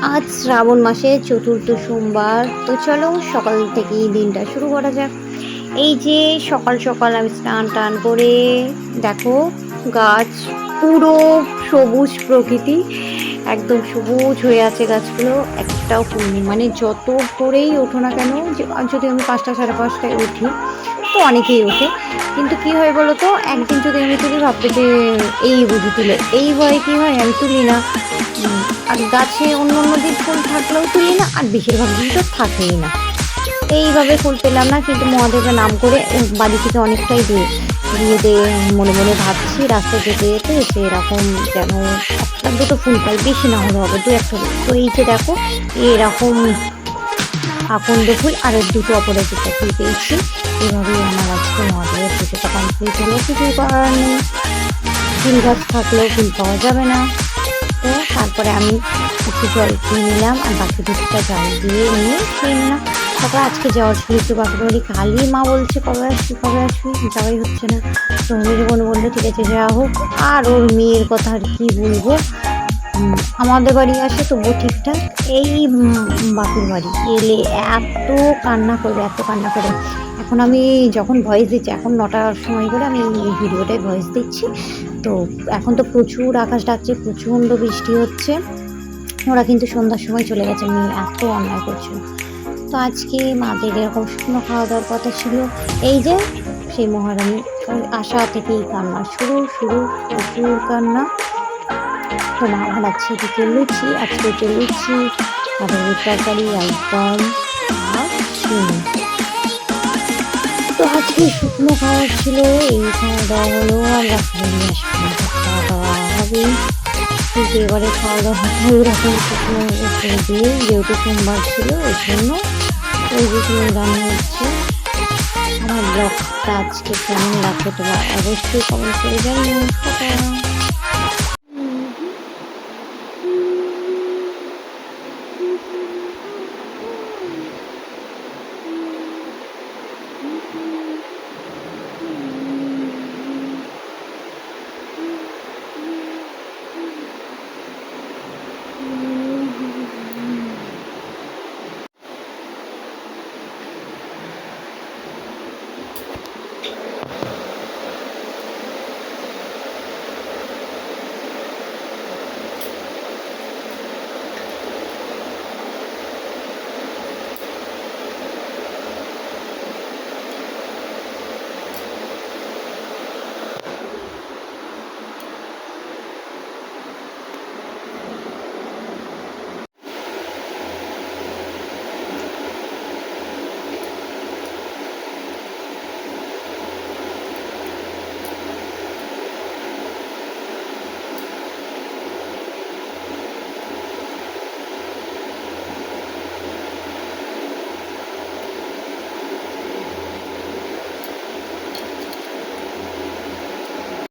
আজ শ্রাবণ মাসে চতুর্থ সোমবার। তো চলো সকাল থেকেই দিনটা শুরু করা যাক। এই যে সকাল সকাল আমি স্নান টান করে, দেখো গাছ পুরো সবুজ প্রকৃতি, একদম সবুজ হয়ে আছে গাছগুলো, একটাও ফুল নেই। মানে যত ভোরেই ওঠো না কেন, যদি আমি 5টা সাড়ে 5টায় উঠি, তো অনেকেই ওঠে, কিন্তু কি হয় বলো তো, একদিন যদি আমি তুলি ভাববে যে এই বুঝি তুলে, এই ভয়ে কি হয় আমি তুলি না। আর গাছে অন্য অন্য দিন ফুল থাকলেও তুলি না, আর বেশিরভাগ দিন তো থাকেই না। এইভাবে ফুল পেলাম না, কিন্তু মহাদেবের নাম করে বাড়ি থেকে অনেকটাই দূর দিয়ে মনে মনে ভাবছি রাস্তায় যেতে যেতে যে এরকম যেন একটা দুটো ফুল পাই, বেশি না হলে হবে দু একটা। তো এই যে দেখো এরকম আকন্দ ফুল আর দুটো অপরাজিতা ফুল পেয়েছি। এভাবেই আমার আজকে মহাদেবের পুজোটা কমপ্লিট হলো। কিছুই করার নেই, ফুল গাছ থাকলেও ফুল পাওয়া যাবে না। তো তারপরে আমি একটু জল খেয়ে নিলাম, আর বাকি দুধটা জল দিয়ে নিয়ে খেয়ে নিলাম। তারপর আজকে যাওয়ার ছিল একটু বাপের বাড়ি। খালি মা বলছে কবে আসবি কবে আসবি, যাওয়াই হচ্ছে না। তো মেয়ের বোন বললো ঠিক আছে যাওয়া হোক। আর ওর মেয়ের কথা আর কি বলবো, আমাদের বাড়ি আসে তবুও ঠিকঠাক, এই বাপের বাড়ি এলে এত কান্না করবে এত কান্না করে। এখন আমি যখন ভয়েস দিচ্ছি, এখন 9টার সময় করে আমি এই ভিডিওটায় ভয়েস দিচ্ছি। তো এখন তো প্রচুর আকাশ ডাকছে, প্রচণ্ড বৃষ্টি হচ্ছে। ওরা কিন্তু সন্ধ্যার সময় চলে গেছে, মেয়ে এত অন্যায় করছিল। তো আজকে মাদের এরকম শুকনো খাওয়া দাওয়ার কথা ছিল। এই যে সেই মহারানী আশা থেকেই কান্না শুরু শুরু, প্রচুর কান্না। তো মা বানাচ্ছে এদিকে লুচি, আজকে হচ্ছে লুচি, কাঁঠালের তরকারি, একদম আর শিম। তো আজকে শুকনো খাওয়া ছিল, এই খাওয়া দাওয়া হলো। আর রাত্রে নিয়ে আসবে খাওয়া দাওয়া হবে, কিন্তু এবারে খাওয়া দাওয়া হবে এরকম শুকনো দিয়ে, যেহেতু সোমবার ছিল ওই জন্য ওই যে রান্না হচ্ছে। আমার ব্লগটা আজকে কেমন লাগছে তোমরা অবশ্যই কমেন্ট করে জানিও।